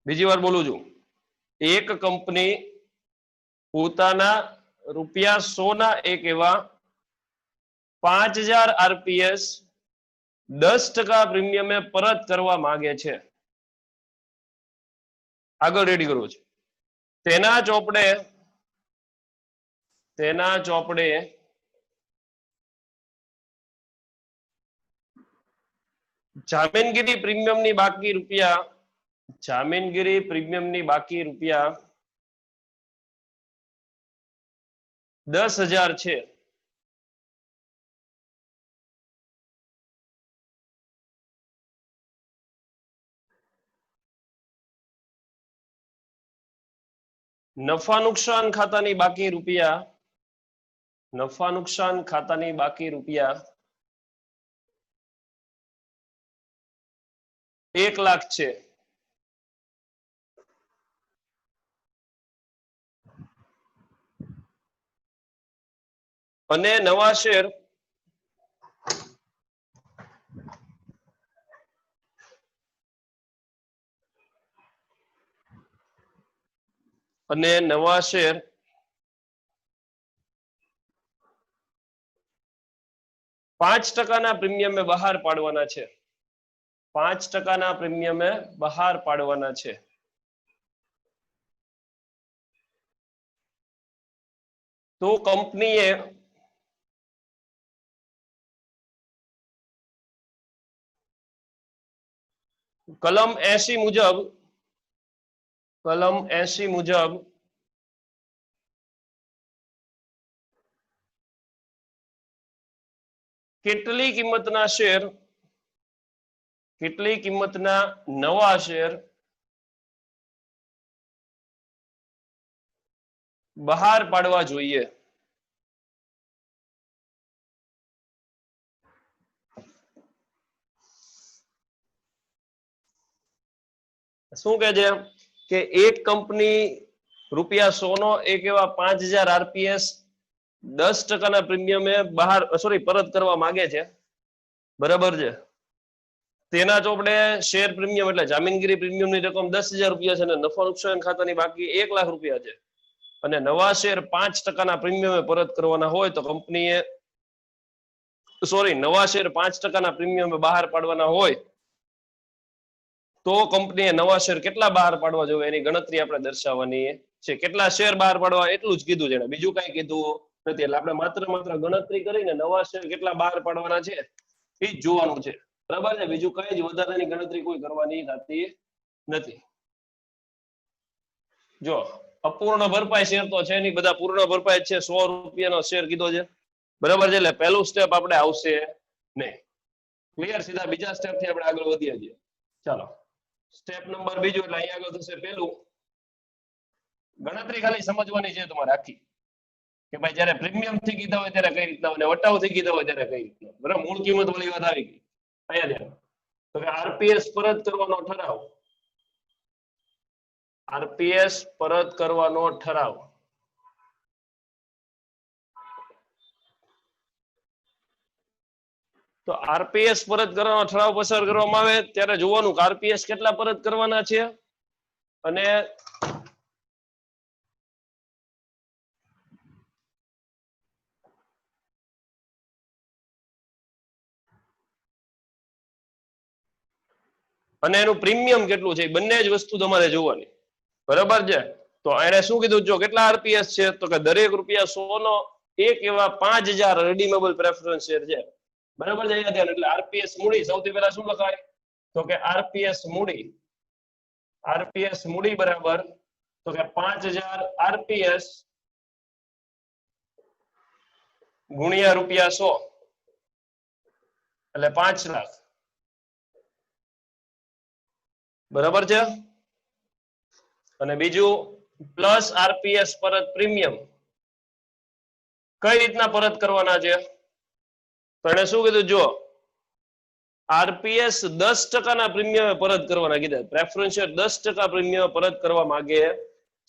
બીજી વાર બોલું છું, એક કંપની પોતાના ₹100 ના એક એવા 5000 આરપીએસ 10% પ્રીમિયમે પરત કરવા માંગે છે. આગળ રેડી કરવું છે. તેના ચોપડે જામીનગીરી પ્રીમિયમની બાકી રૂપિયા 10,000 છે. નફા નુકસાન ખાતાની બાકી રૂપિયા 1 લાખ છે. અને નવા શેર %5 પ્રીમિયમે બહાર પાડવાના છે. 5% પ્રીમિયમે બહાર પાડવાના છે. તો કંપનીએ કલમ 80 મુજબ કેટલી કિંમતના નવા શેર બહાર પાડવા જોઈએ? શું કે છે કે એક કંપની ₹100 નો એક એવા 5000 આરપીએસ 10% પ્રીમિયમે પરત કરવા માંગે છે. બરાબર છે. તેના ચોપડે શેર પ્રીમિયમ એટલે જામીનગીરી પ્રીમિયમની રકમ ₹10,000 છે અને નફા નુકસાન ખાતાની બાકી ₹1 લાખ છે. અને નવા શેર 5% પ્રીમિયમે પરત કરવાના હોય તો કંપનીએ નવા શેર 5% પ્રીમિયમે બહાર પાડવાના હોય તો કંપનીએ નવા શેર કેટલા બહાર પાડવા જોઈએ એની ગણતરી આપણે દર્શાવવાની છે. કેટલા શેર બહાર પાડવા એટલું જ કીધું છે, બીજું કઈ કીધું નથી. એટલે આપણે માત્ર ગણતરી કરીને નવા શેર કેટલા બહાર પાડવાના છે એ જ જોવાનું છે. બરાબર છે. બીજું કઈ જ વધારાની ગણતરી કોઈ કરવાની થતી નથી. જો અપૂર્ણ ભરપાઈ શેર તો છે નહીં, બધા પૂર્ણ ભરપાઈ છે. ₹100 શેર કીધો છે. બરાબર છે. એટલે પહેલું સ્ટેપ આપણે આવશે નહીં. ક્લિયર? સીધા બીજા સ્ટેપ થી આપણે આગળ વધીએ છીએ. ચાલો, સ્ટેપ નંબર બીજું એટલે અહીંયા આગળ થશે પેલું. ગણતરી ખાલી સમજવાની છે તમારે આખી, કે ભાઈ જયારે પ્રીમિયમ થી કીધા હોય ત્યારે કઈ રીતના અને વટાવ થી કીધા હોય ત્યારે કઈ રીતના. બરાબર, મૂળ કિંમત વાળી વાત આવી ગઈ. અહીંયા ધ્યાન તો કે આરપીએસ પરત કરવાનો ઠરાવ. આરપીએસ પરત કરવાનો ઠરાવ તો આરપીએસ પરત કરવાનો ઠરાવ પસાર કરવામાં આવે ત્યારે જોવાનું કે આરપીએસ કેટલા પરત કરવાના છે અને એનું પ્રીમિયમ કેટલું છે. બંને જ વસ્તુ તમારે જોવાની. બરાબર છે. તો એને શું કીધું, જો કેટલા આરપીએસ છે તો કે દરેક ₹100 નો એક એવા 5000 રિડીમેબલ પ્રેફરન્સ શેર છે. બરાબર છે. અહીંયા ધ્યાન. એટલે આરપીએસ મૂડી સૌથી પહેલા શું લખાય તો કે આરપીએસ મૂડી બરાબર તો કે 5000 આરપીએસ ગુણ્યા ₹100 એટલે 5 લાખ. બરાબર છે. અને બીજું પ્લસ આરપીએસ પરત પ્રીમિયમ કઈ રીતના પરત કરવાના છે તો એને શું કીધું, જો આરપીએસ 10% ના પ્રીમિયમે પરત કરવાના કીધા. પ્રેફરન્સ શેર 10% પ્રીમિયમ પરત કરવા માંગે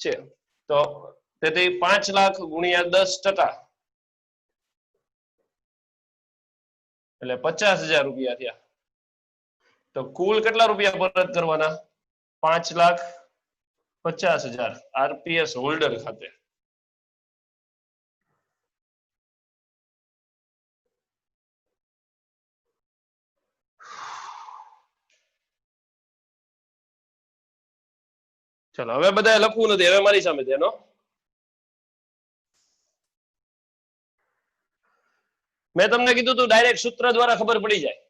છે. તો તેથી 5 લાખ ગુણ્યા 10% એટલે ₹50,000 થયા. તો કુલ કેટલા રૂપિયા પરત કરવાના? 5 લાખ 50,000 આરપીએસ હોલ્ડર ખાતે. ચલો હવે બધા લખવું નથી, હવે મારી સામે ધ્યાનો. મેં તમને કીધું તું ડાયરેક્ટ સૂત્ર દ્વારા ખબર પડી જાય,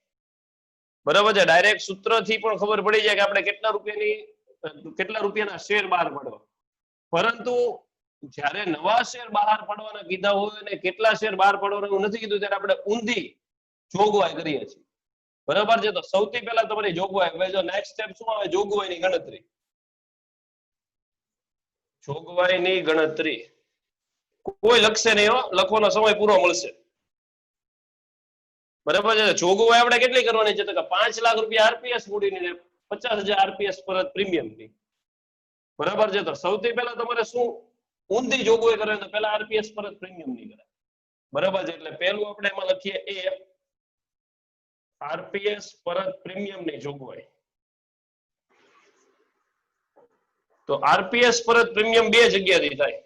બરાબર છે. ડાયરેક્ટ સૂત્ર થી પણ ખબર પડી જાય કે આપણે કેટલા રૂપિયાના શેર બહાર પાડવા. પરંતુ જ્યારે નવા શેર બહાર પાડવાના કીધા હોય અને કેટલા શેર બહાર પાડવાના નથી કીધું ત્યારે આપણે ઊંધી જોગવાઈ કરીએ છીએ, બરાબર છે. તો સૌથી પહેલા તમારી જોગવાઈ, હવે જો નેક્સ્ટ સ્ટેપ શું આવે, જોગવાઈની ગણતરી. જોગવાઈની ગણતરી કોઈ લખશે નહીં હો, લખવાનો સમય પૂરો મળશે, બરાબર છે. જોગવાઈ આપણે કેટલી કરવાની છે તો કે 5 લાખ રૂપિયા આરપીએસ મૂડીની, 50,000 આરપીએસ પરત પ્રીમિયમની, બરાબર છે. તો સૌથી પહેલા તમારે શું ઊંધી જોગવાઈ કરે તો પહેલા આરપીએસ પરત પ્રીમિયમની કરે, બરાબર છે. એટલે પહેલું આપણે એમાં લખીએ એ આરપીએસ પરત પ્રીમિયમની જોગવાઈ. તો આરપીએસ પરત પ્રીમિયમ બે જગ્યાથી થાય,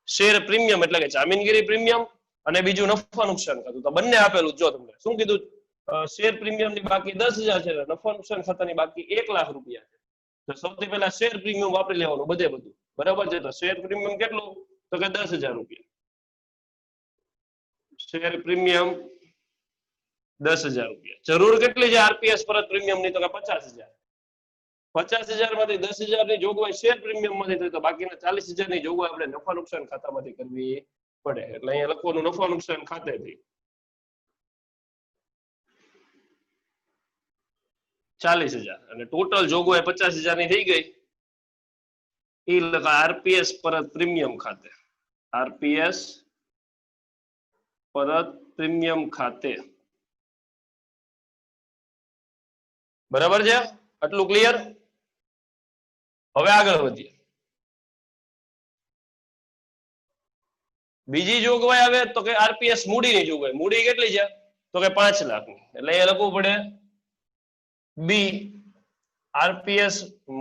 શેર પ્રીમિયમ એટલે કે જામીનગીરી પ્રીમિયમ અને બીજું નફા નુકસાન ખાતું. તો બંને આપેલું, જો તમને શું કીધું, શેર પ્રીમિયમની બાકી 10,000 છે, નફા નુકસાન ખાતાની બાકી 1 લાખ રૂપિયા છે. તો સૌથી પહેલા શેર પ્રીમિયમ વાપરી લેવાનું બધું, બરાબર છે. તો શેર પ્રીમિયમ કેટલું તો કે 10,000 રૂપિયા. શેર પ્રીમિયમ 10,000 રૂપિયા. જરૂર કેટલી છે આરપીએસ પરત પ્રીમિયમની તો કે 50,000. 50,000 માંથી 10,000 ની જોગવાઈ શેર પ્રીમિયમ માંથી થઈ, તો બાકીના 40,000 ની જોગવાઈ આપણે નફા નુકસાન ખાતામાંથી કરવી પડે. એટલે અહીંયા લખવાનું નફા નુકસાન ખાતેથી 40,000 અને ટોટલ જોગવાઈ 50,000 ની થઈ ગઈ. એ લખા આરપીએસ પરત પ્રીમિયમ ખાતે, આરપીએસ પરત પ્રીમિયમ ખાતે, બરાબર છે. આટલું ક્લિયર. હવે આગળ વધીએ. બીજી જોગવાઈ આવે તો કે આરપીએસ મૂડીની જોગવાઈ. મૂડી કેટલી છે તો કે 5 લાખની. એટલે એ લખવું પડે બી આરપીએસ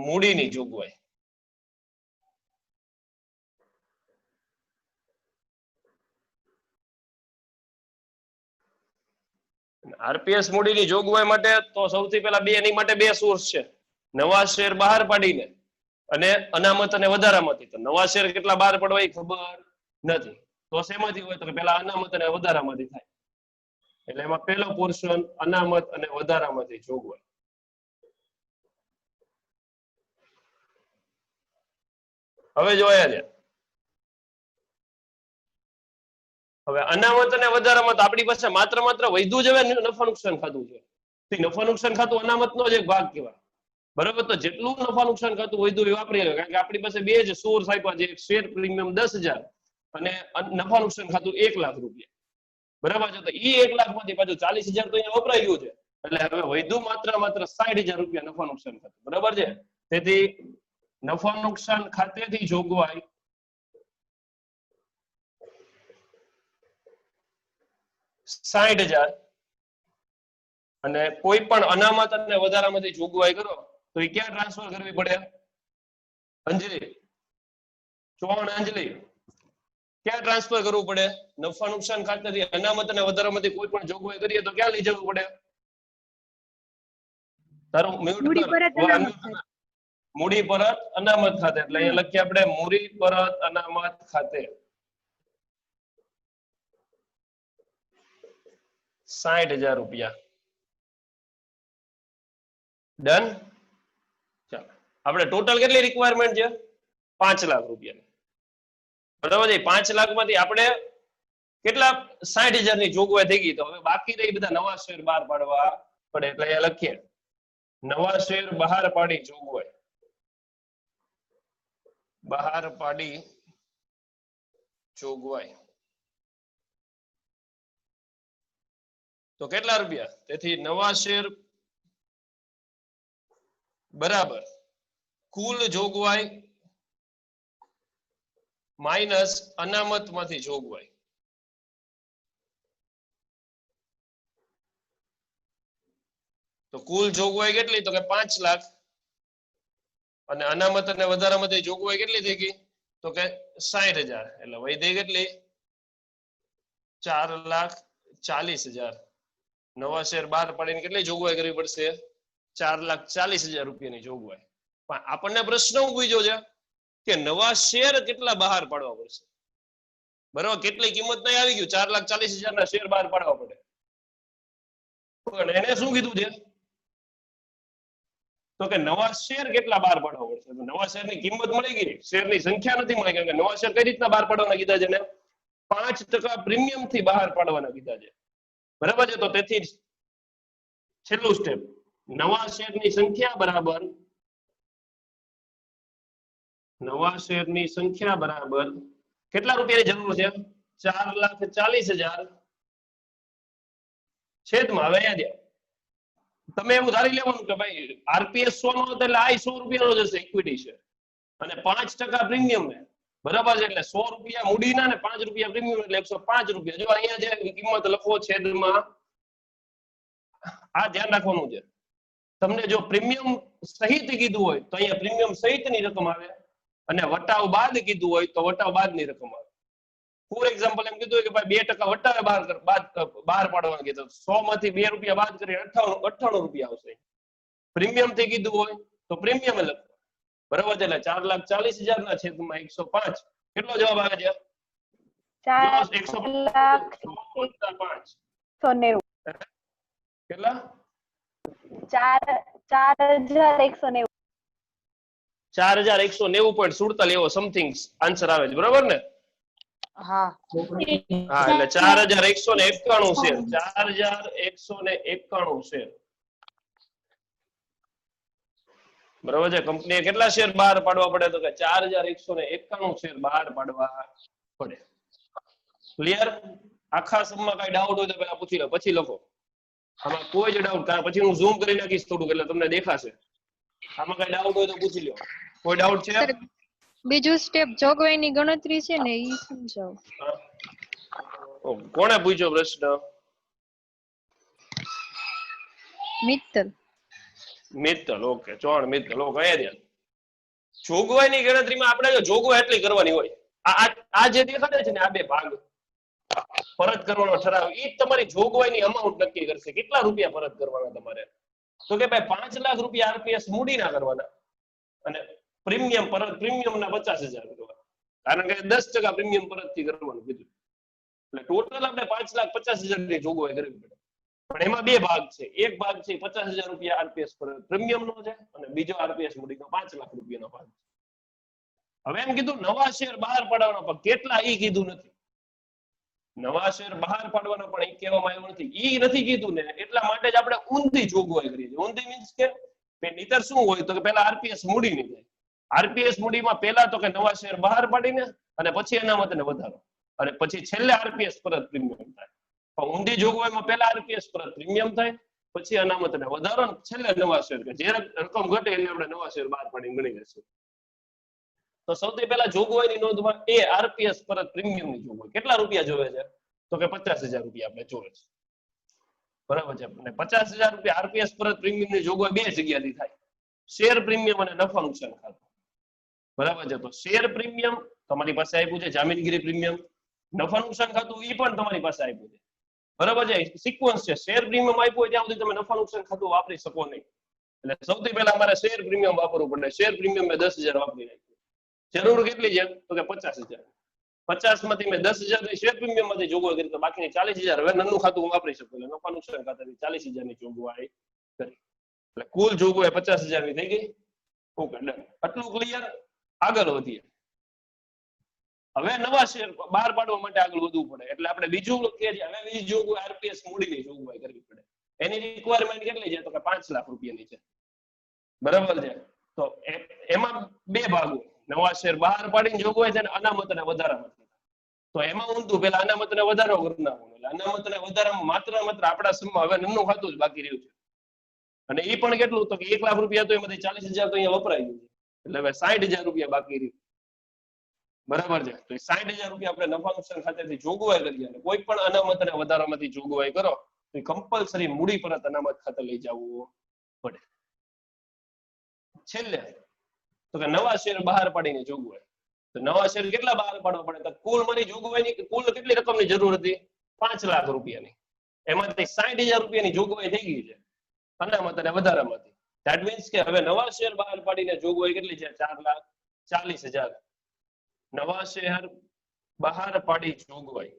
મૂડીની જોગવાઈ. આરપીએસ મૂડીની જોગવાઈ માટે તો સૌથી પહેલા એની માટે બે સોર્સ છે, નવા શેર બહાર પાડીને અને અનામત અને વધારામાંથી. તો નવા શેર કેટલા બહાર પડવા એ ખબર નથી, તો શેમાંથી હોય તો કે પહેલા અનામત અને વધારામાંથી થાય. એટલે એમાં પહેલો પોર્શન અનામત અને વધારામાંથી જોગવાઈ. હવે જોયા છે. હવે અનામત અને વધારામાં તો આપણી પાસે માત્ર વૈધું જ હવે નફા નુકસાન ખાતું છે. નફા નુકસાન ખાતું અનામતનો જ એક ભાગ કહેવાય, બરાબર. તો જેટલું નફા નુકસાન ખાતું વૈધું એ વાપરી લે, કારણ કે આપણી પાસે બે જ સોર્સ આપ્યા છે, શેર પ્રીમિયમ 10,000 અને નફા નુકસાન ખાતું 1 લાખ રૂપિયા, બરાબર છે. તો એ 1 લાખ માંથી પાછું 40,000 તો અહીંયા વપરાઈ ગયું છે. એટલે હવે વૈધું માત્ર 60,000 રૂપિયા નફા નુકસાન ખાતું, બરાબર છે. તેથી નફા નુકસાન ખાતેથી જોગવાઈ 60,000 અને કોઈ પણ અનામત અને વધારામાંથી જોગવાઈ કરો તો એ ક્યાં ટ્રાન્સફર કરવી પડે, અંજલિ, ચૌહાણ અંજલિ, ક્યાં ટ્રાન્સફર કરવું પડે, નફા નુકસાન ખાતેથી અનામત અને વધારામાંથી કોઈ પણ જોગવાઈ કરીએ તો ક્યાં લઈ જવું પડે, તારું મૂડી પરત અનામત ખાતે. એટલે અહીંયા લખીએ આપણે મૂડી પરત અનામત ખાતે 60,000 રૂપિયા. ડન. ચાલો આપણે ટોટલ કેટલી રિક્વાયરમેન્ટ છે 5 લાખ રૂપિયા, બરાબર છે. 5 લાખ માંથી આપણે કેટલા 60,000 ની જોગવાઈ થઈ ગઈ. તો હવે બાકી રહી બધા નવા શેર બહાર પાડવા પડે. એટલે અહીંયા લખીએ નવા શેર બહાર પાડી જોગવાઈ, બહાર પાડી જોગવાઈ. તો કેટલા રૂપિયા, તેથી નવા શેર બરાબર કુલ જોગવાઈ માઇનસ અનામત માંથી જોગવાઈ. તો કુલ જોગવાઈ કેટલી તો કે 5 લાખ અને અનામત અને વધારામાંથી જોગવાઈ કેટલી થઈ ગઈ તો કે 60,000 એટલે વધી કેટલી 4,40,000 નવા શેર બહાર પાડીને કેટલી જોગવાઈ કરવી પડશે 4,40,000 રૂપિયાની જોગવાઈ પણ આપણને પ્રશ્ન શું પૂછ્યો છે કે નવા શેર કેટલા બહાર પાડવા પડશે બરાબર કેટલી કિંમત નહીં આવી ગયું 4,40,000 ના શેર બહાર પાડવા પડે પણ એને શું કીધું છે તો કે નવા શેર કેટલા બહાર પાડવા પડશે તો નવા શેરની કિંમત મળી ગઈ શેરની સંખ્યા નથી મળી કારણ કે નવા શેર કઈ રીતના બહાર પાડવાના કીધા છે ને 5% પ્રીમિયમ થી બહાર પાડવાના કીધા છે બરાબર છે તો તેથી છેલ્લું સ્ટેપ નવા શેરની સંખ્યા બરાબર નવા શેરની સંખ્યા બરાબર કેટલા રૂપિયાની જરૂર છે 4,40,000 છેદમાં હવે યાદ તમે એવું ધારી લેવાનું કે ભાઈ આરપીએસ 100 નો એટલે આ 100 રૂપિયાનો જશે ઇક્વિટી શેર અને 5% પ્રીમિયમ છે બરાબર છે એટલે 100 રૂપિયા મૂડીના ને 5 રૂપિયા પ્રીમિયમ એટલે 105 રૂપિયા જો અહીંયા જે કિંમત લખો છેદમાં આ ધ્યાન રાખવાનું છે તમને જો પ્રીમિયમ સહિત કીધું હોય તો અહીંયા પ્રીમિયમ સહિતની રકમ આવે અને વટાવ બાદ કીધું હોય તો વટાવ બાદની રકમ આવે ફોર એક્ઝામ્પલ એમ કીધું હોય કે ભાઈ 2% વટાવે બહાર પાડવાનું કીધું 100 માંથી 2 રૂપિયા બાદ કરી 98 રૂપિયા આવશે પ્રીમિયમ થી કીધું હોય તો પ્રીમિયમ લખો બરાબર છે એટલે 4,40,000 ના છેદમાં 105 કેટલો જવાબ આવે છે 4,190 કેટલા 4,190 4,190.47 એવો સમથિંગ આન્સર આવે છે બરાબર ને હા હા એટલે 4,191 શેર 4,191 શેર બરાબર છે કંપનીએ કેટલા શેર બહાર પાડવા પડે તો કે 4,191 શેર બહાર પાડવા પડે ક્લિયર આખા સમમાં કઈ ડાઉટ હોય તો પેલા પૂછી લો પછી લખો આમાં કોઈ જ ડાઉટ પછી હું ઝૂમ કરી નાખીશ થોડું એટલે તમને દેખાશે આમાં કઈ ડાઉટ હોય તો પૂછી લો કોઈ ડાઉટ છે બીજું સ્ટેપ જોગવાઈની ગણતરી છે ને ઈ સમજાવો કોણે પૂછ્યો પ્રશ્ન મિત્તલ ઓકે ચોણ મિત્તલ ઓકે જોગવાઈની ગણતરીમાં આપણે જો જોગવાઈ એટલી કરવાની હોય આ જે દેખાડે છે ને આ બે ભાગ પરત કરવાનો ઠરાવ એ તમારી જોગવાઈની અમાઉન્ટ નક્કી કરશે કેટલા રૂપિયા પરત કરવાના તમારે તો કે ભાઈ 5 લાખ રૂપિયા આરપીએસ મૂડીના કરવાના અને પ્રીમિયમ પરત પ્રીમિયમના 50,000 કરવા કારણ કે 10% પ્રીમિયમ પરતથી કરવાનું કીધું એટલે ટોટલ આપણે 5,50,000 ની જોગવાઈ કરવી પડે પણ એમાં બે ભાગ છે એક ભાગ છે 50,000 રૂપિયા આરપીએસ પરત પ્રીમિયમ નો છે અને બીજો આરપીએસ મૂડીનો 5 લાખ રૂપિયાનો ભાગ છે હવે એમ કીધું નવા શેર બહાર પાડવાના પણ કેટલા ઈ કીધું નથી નવા શેર બહાર પાડવાના પણ ઈ કહેવામાં આવ્યું નથી ઈ નથી કીધું ને એટલા માટે જ આપણે ઊંધી જોગવાઈ કરીએ છીએ ઊંધી મીન્સ કે નહીતર શું હોય તો કે પહેલા આરપીએસ મૂડી ની થાય આરપીએસ મૂડીમાં પહેલા તો કે નવા શેર બહાર પાડીને અને પછી અનામતને વધારો અને પછી છેલ્લે આરપીએસ પરત પ્રીમિયમ થાય પણ ઊંધી જોગવાઈમાં પહેલા આરપીએસ પરત પ્રીમિયમ થાય પછી અનામતને વધારો ને છેલ્લે નવા શેર કે જે રકમ ઘટે એટલે આપણે નવા શેર બહાર પાડીને ગણી લેશું તો સૌથી પહેલા જોગવાઈની નોંધમાં એ આરપીએસ પરત પ્રીમિયમની જોગવાઈ કેટલા રૂપિયા જોવે છે તો કે 50,000 રૂપિયા આપણે જોવે છે બરાબર છે અને 50,000 રૂપિયા આરપીએસ પરત પ્રીમિયમની જોગવાઈ બે જગ્યાથી થાય શેર પ્રીમિયમ અને નફા નુકસાન ખાતું બરાબર છે તો શેર પ્રીમિયમ તમારી પાસે આપ્યું છે જામીનગીરી પ્રીમિયમ નફા નુકસાન ખાતું એ પણ તમારી પાસે આપ્યું છે બરાબર છે સિક્વન્સ છે શેર પ્રીમિયમ આપ્યું હોય ત્યાં સુધી તમે નફા નુકસાન ખાતું વાપરી શકો નહીં એટલે સૌથી પહેલા અમારે શેર પ્રીમિયમ વાપરવું પડે શેર પ્રીમિયમ મેં 10,000 વાપરી નાખ્યું જરૂર કેટલી છે તો કે 50,000 50 માંથી મેં 10,000 ની શેર પ્રીમિયમ માંથી જોગવાઈ કરી તો બાકીની 40,000 હવે નનું ખાતું હું વાપરી શકું એટલે નફા નુકસાન ખાતાની 40,000 ની જોગવાઈ કરી એટલે કુલ જોગવાઈ 50,000 ની થઈ ગઈ ઓકે ડન આટલું ક્લિયર આગળ વધીએ હવે નવા શેર બહાર પાડવા માટે આગળ વધવું પડે એટલે આપણે બીજું કે હવે બીજી જોગવાઈ આરપીએસ મૂડીની જોગવાઈ કરવી પડે એની રિક્વાયરમેન્ટ કેટલી છે તો કે 5 લાખ રૂપિયાની છે બરાબર છે તો એમાં બે ભાગો નવા શેર બહાર પાડીને જોગવાઈ છે અને અનામત અને વધારામાં તો એમાં ઊંધું પેલા અનામત અને વધારો કરી નાખવાનો એટલે અનામત અને વધારામાં માત્ર આપણા સમમાં હવે નન્નું ખાતું જ બાકી રહ્યું છે અને એ પણ કેટલું તો કે 1 લાખ રૂપિયા તો એમાંથી 40,000 તો અહીંયા વપરાઈ ગયું છે એટલે હવે 60,000 રૂપિયા બાકી રહ્યું બરાબર છે તો 60,000 રૂપિયા આપણે નફા નુકસાન ખાતેથી જોગવાઈ કરીએ અને કોઈ પણ અનામત અને વધારામાંથી જોગવાઈ કરો તો કમ્પલસરી મૂડી પરત અનામત ખાતે લઈ જવું પડે છેલ્લે તો કે નવા શેર બહાર પાડીને જોગવાઈ. તો નવા શેર કેટલા બહાર પાડવા પડે? તો કુલ મારી જોગવાઈની કુલ કેટલી રકમની જરૂર હતી? 5 લાખ રૂપિયાની. એમાંથી 60,000 રૂપિયાની જોગવાઈ થઈ ગઈ છે અનામત અને વધારામાંથી. ધેટ મીન્સ કે હવે નવા શેર બહાર પાડીને જોગવાઈ કેટલી છે? 4,40,000. નવા શેર બહાર પાડી જોગવાઈ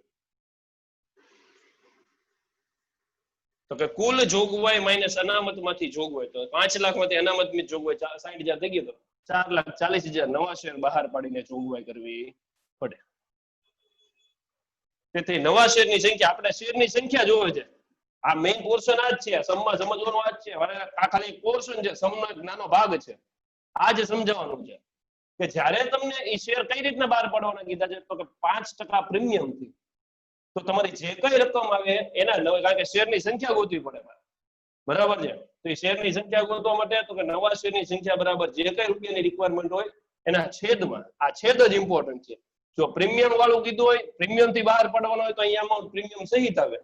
તો કે કુલ જોગવાઈ માઇનસ અનામત માંથી જોગવાઈ. તો 5 લાખ માંથી અનામત ની જોગવાઈ 60,000 થઈ ગઈ. તો 4,40,000 નવા શેર બહાર પાડીને જોગવાઈ કરવી પડે. તેથી નવા શેરની સંખ્યા, આપણે શેરની સંખ્યા જોવે છે. આ મેઇન પોર્શન આ જ છે, સમમાં સમજવાનું આ જ છે. આ ખાલી પોર્શન છે, સમનો એક નાનો ભાગ છે. આ જ સમજાવવાનું છે કે જ્યારે તમને એ શેર કઈ રીતના બહાર પાડવાના કીધા છે, તો કે 5% પ્રીમિયમ થી. તો તમારી જે કઈ રકમ આવે એના, કારણ કે શેરની સંખ્યા ગોતવી પડે, બરાબર છે. તો એ શેરની સંખ્યા ગોતવા માટે તો કે નવા શેરની સંખ્યા બરાબર જે કઈ રૂપિયાની રિક્વાયરમેન્ટ હોય એના છેદમાં, આ છેદ જ ઇમ્પોર્ટન્ટ છે. જો પ્રીમિયમ વાળું કીધું હોય, પ્રીમિયમ થી બહાર પાડવાનો હોય તો અહીંયા અમાઉન્ટ પ્રીમિયમ સહિત આવે,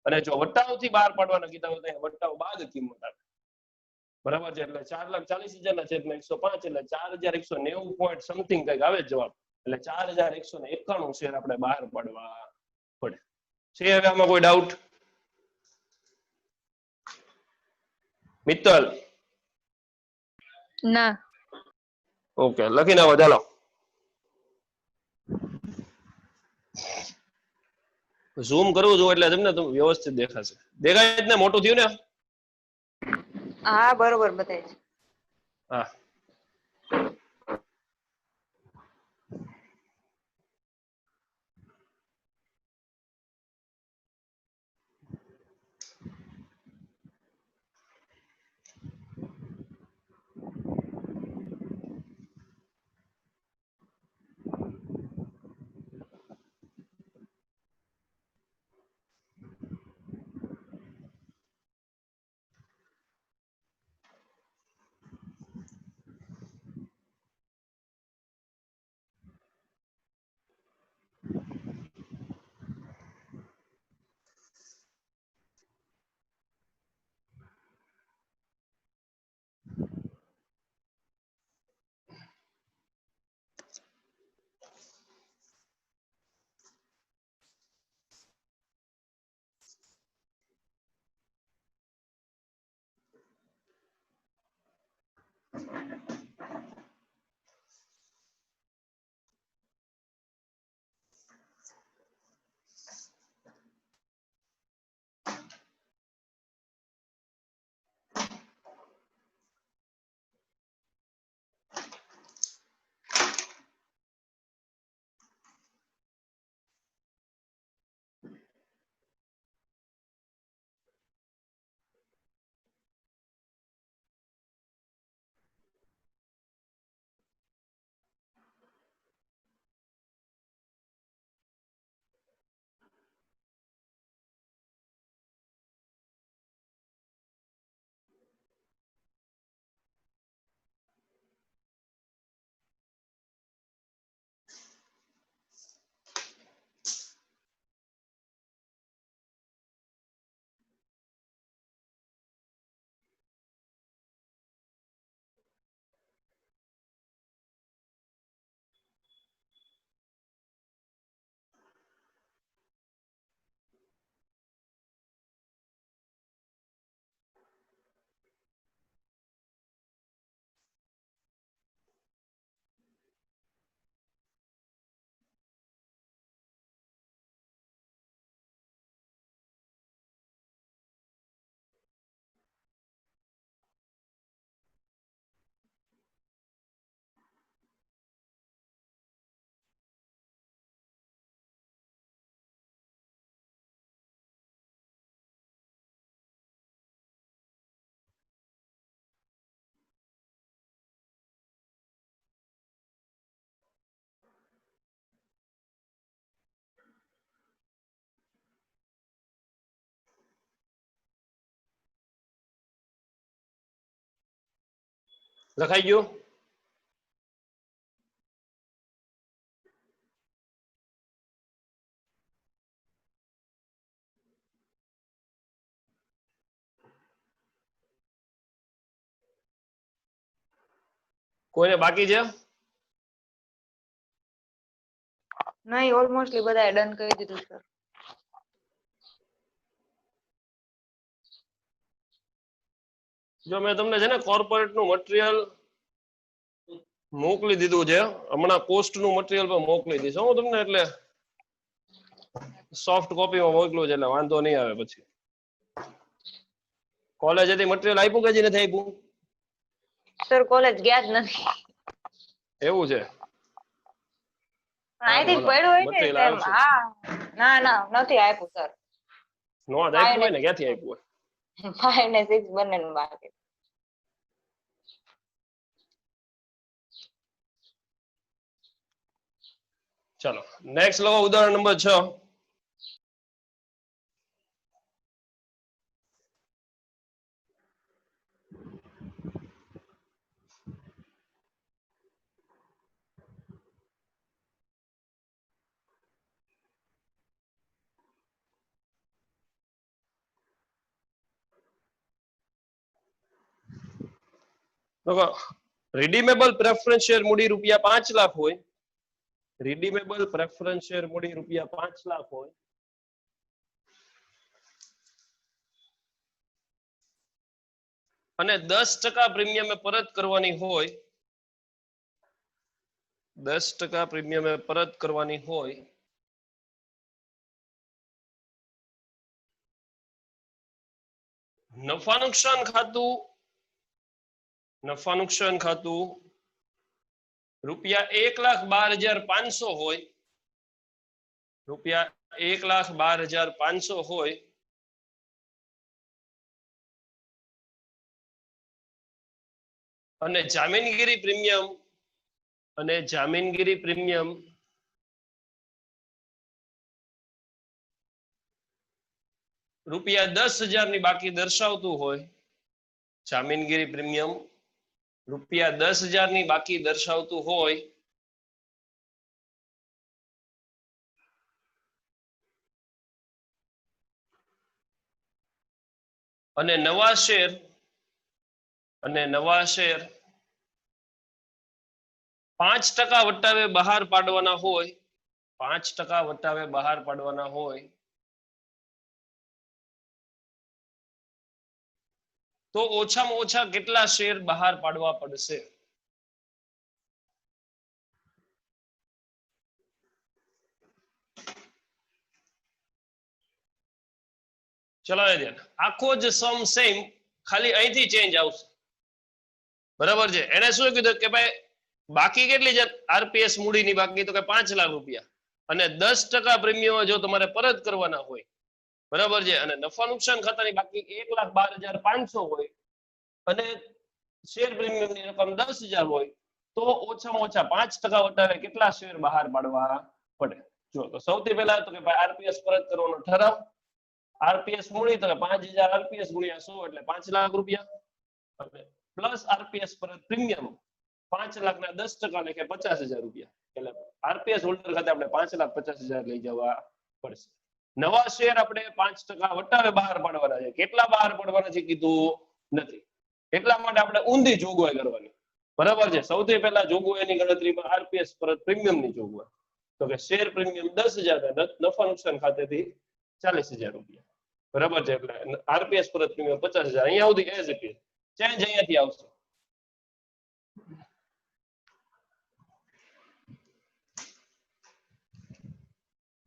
અને જો વટાવથી બહાર પાડવાના કીધા હોય તો અહીંયા વટાવ બાદ કિંમત આવે, બરાબર છે. એટલે 4,40,000 ના છેદમાં 105 એટલે 4,190 પોઈન્ટ સમથિંગ કઈક આવે જવાબ. એટલે 4,191 શેર આપણે બહાર પાડવા પડે છે. હવે આમાં કોઈ ડાઉટ? મિત્તલ? ના. ઓકે, લખીને આવો ચાલો. ઝૂમ કરવું છું એટલે તમને વ્યવસ્થિત દેખાશે. દેખાય જ ને? મોટું થયું ને? હા બરોબર બતાય છે. હા. લખાઈ ગયું? કોઈને બાકી છે? નહીં, ઓલમોસ્ટલી બધાએ ડન કરી દીધું સર. જો મેં તમને છે ને કોર્પોરેટ નું મટીરિયલ મોકલી દીધું છે, હમણાં કોસ્ટ નું મટીરિયલ પણ મોકલી દઈશ હું તમને, એટલે સોફ્ટ કોપીમાં મોકલું છે એટલે વાંધો નહીં આવે. પછી કોલેજેથી મટીરિયલ આપ્યું કે હજી નથી આપ્યું? સર કોલેજ ગયા જ નથી. એવું છે? પણ અહીંથી જ પડ્યું હોય ને મટીરિયલ તેમ. આવશે. હા, ના ના નથી આપ્યું સર. નો જ આપ્યું હોય ને ક્યાંથી આપ્યું હોય? 5 ને 6 બંનેનું બાકી. ચલો નેક્સ્ટ લો, ઉદાહરણ નંબર 6. રિડીમેબલ પ્રેફરન્સ શેર મૂડી રૂપિયા 5 લાખ હોય. રિડીમેબલ પ્રેફરન્સ શેર મૂડી રૂપિયા 5 લાખ હોય અને 10% પ્રીમિયમે પરત કરવાની હોય, 10% પ્રીમિયમે પરત કરવાની હોય નફા નુકસાન ખાતું રૂપિયા 1,12,500 હોય, રૂપિયા 1,12,500 હોય અને જામીનગીરી પ્રીમિયમ રૂપિયા 10,000 ની બાકી દર્શાવતું હોય, જામીનગીરી પ્રીમિયમ રૂપિયા 10,000 ની બાકી દર્શાવતું હોય અને નવા શેર 5% વટાવે બહાર પાડવાના હોય, 5% વટાવે બહાર પાડવાના હોય તો ઓછામાં ઓછા કેટલા શેર બહાર પાડવા પડશે? ચલાવી દે. આખો જ સમ સેમ, ખાલી અહીંથી ચેન્જ આવશે. બરાબર છે? એને શું કીધું કે ભાઈ બાકી કેટલી છે આરપીએસ મૂડીની બાકી, તો કે 5 લાખ રૂપિયા, અને 10% પ્રીમિયમ જો તમારે પરત કરવાના હોય, બરાબર છે, અને નફા નુકસાન ખાતાની બાકી 1,12,500 હોય અને શેર પ્રીમિયમની રકમ 10,000 હોય તો ઓછામાં ઓછા 5% વટાવે કેટલા શેર બહાર પાડવા પડે? જો તો સૌથી પહેલા તો કે ભાઈ આરપીએસ પરત કરવાનો ઠરાવ, આરપીએસ મૂડી તો 5,000 આરપીએસ ગુણ્યા 100 એટલે 5 લાખ રૂપિયા, અને પ્લસ આરપીએસ પરત પ્રીમિયમ 5 લાખના 10% લેખે 50,000 રૂપિયા. એટલે આરપીએસ હોલ્ડર ખાતે આપણે 5,50,000 લઈ જવા પડશે. નવા શેર આપણે 5% વટાવે બહાર પાડવાના છે. કેટલા બહાર પાડવાના છે કીધું નથી, એટલા માટે આપણે ઊંધી જોગવાઈ કરવાની. બરાબર છે? સૌથી પહેલા જોગવાઈની ગણતરીમાં આરપીએસ પરત પ્રીમિયમની જોગવાઈ, તો કે શેર પ્રીમિયમ 10,000 નફા નુકસાન ખાતેથી 40,000 રૂપિયા. બરાબર છે? એટલે આરપીએસ પરત પ્રીમિયમ 50,000. અહીંયા સુધી એઝ ઇટ ઇઝ, ચેન્જ અહીંયાથી આવશે.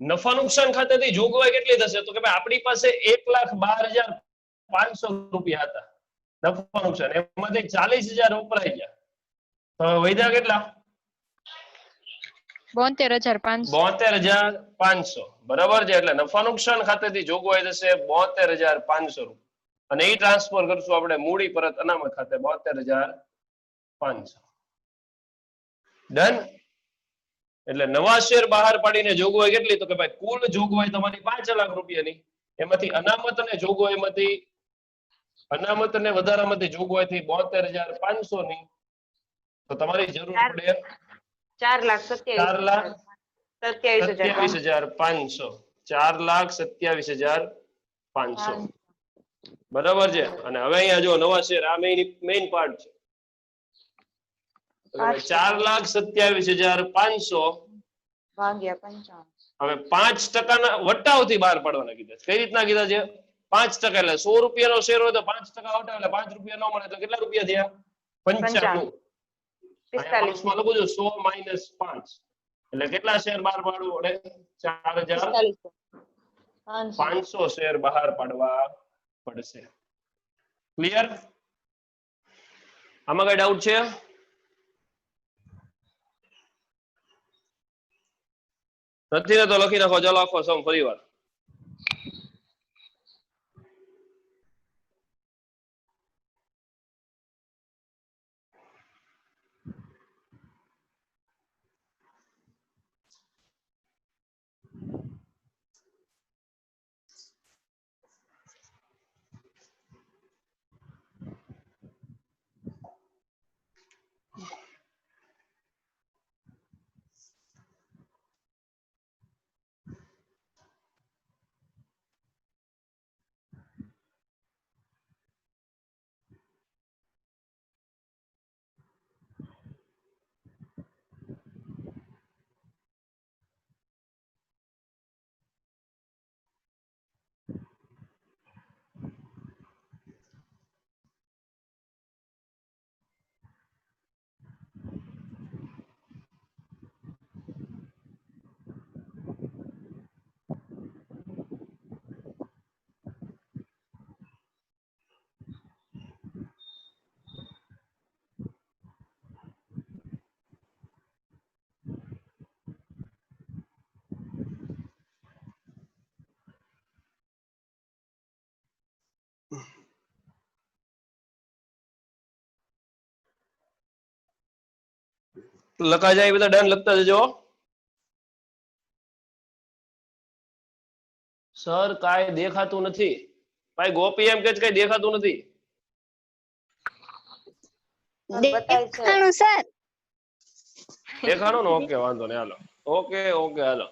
નફા નુકસાન ખાતેથી જોગવાઈ કેટલી થશે? તો કે ભાઈ આપણી પાસે 1,12,500 રૂપિયા હતા નફા નુકસાન, એમાંથી 40,000 વપરાઈ ગયા, તો વધ્યા કેટલા? 72,500. 72,500. બરાબર છે? એટલે નફા નુકસાન ખાતેથી જોગવાઈ થશે 72,500 રૂપિયા, અને એ ટ્રાન્સફર કરશું આપણે મૂડી પરત અનામત ખાતે 72,500. ડન? એટલે નવા શેર બહાર પાડીને જોગવાઈ કેટલી? તો કે ભાઈ કુલ જોગવાઈ તમારી 5 લાખ રૂપિયાની, એમાંથી અનામત અને જોગવાઈમાંથી અનામત અને વધારામાંથી જોગવાઈ થઈ 72,500 ની, તો તમારી જરૂર પડે 4,27,500. 4,27,500. બરાબર છે? અને હવે અહીંયા જો નવા શેર, આ મેઇન પાર્ટ છે. 4,27,500 ભાગ્યા 55. હવે 5% વટાવથી બહાર પાડવાના કીધા છે. કઈ રીતના કીધા છે? 5% એટલે 100 રૂપિયાનો શેર હોય તો 5% વટાવે એટલે 5 રૂપિયા ન મળે તો કેટલા રૂપિયા થયા? 95. 45. કૌંસમાં લખું છું 100 - 5 એટલે કેટલા શેર બહાર પાડવું પડે? 4,500 શેર બહાર પાડવા પડશે. ક્લિયર? આમાં કઈ ડાઉટ છે? નથી ને તો લખી નાખો. ચાલો આખો સમ ફરીવાર. લખા જાય બધા ડન લખતા જજો. સર કાંઈ દેખાતું નથી. ભાઈ ગોપી એમ કે છે કઈ દેખાતું નથી. બતાય છે. સર દેખાડો ને? ઓકે વાંધો નહીં હાલો. ઓકે હાલો.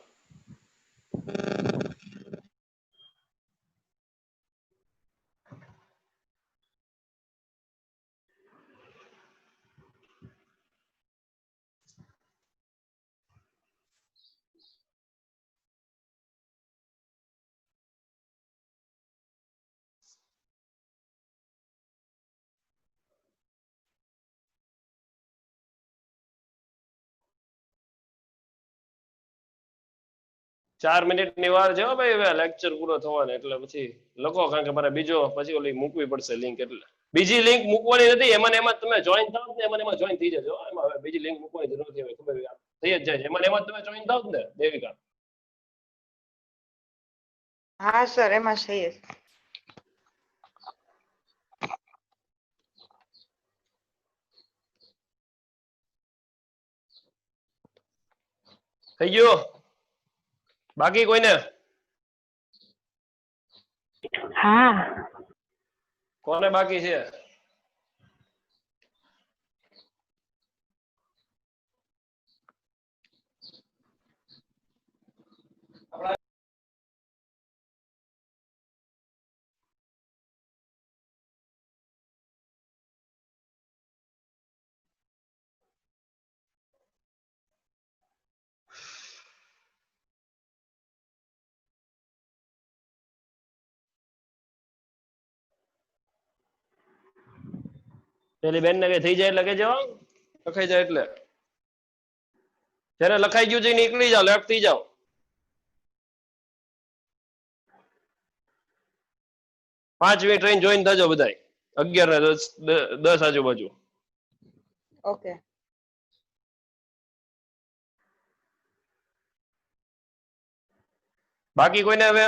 ચાર મિનિટની વાર છે હો ભાઈ. હવે લેક્ચર પૂરો થવાનો એટલે પછી લખો, કારણ કે મારે બીજો પછી ઓલી મૂકવી પડશે લિંક. એટલે બીજી લિંક મૂકવાની નથી. એમાં ને એમાં તમે જોઈન થાવ ને એમાં ને એમાં જોઈન થઈ જજો. એમાં હવે બીજી લિંક મૂકવાની જરૂર નથી. હવે ખબર થઈ જ જાય છે. એમાં ને એમાં તમે જોઈન થાવ ને દેવિકા. હા સર, એમાં છે. થઈ ગયો? બાકી કોઈને? હા કોને બાકી છે? પેલી બેન ને કઈ થઈ જાય એટલે કેજો. લખાઈ જાય એટલે જ્યારે લખાઈ ગયું છે નીકળી જાઓ, લેફ્ટ થઈ જાઓ. 5 મિનિટ રહીને જોઈન થજો બધાય. 11:10 આજુબાજુ. ઓકે. બાકી કોઈને હવે?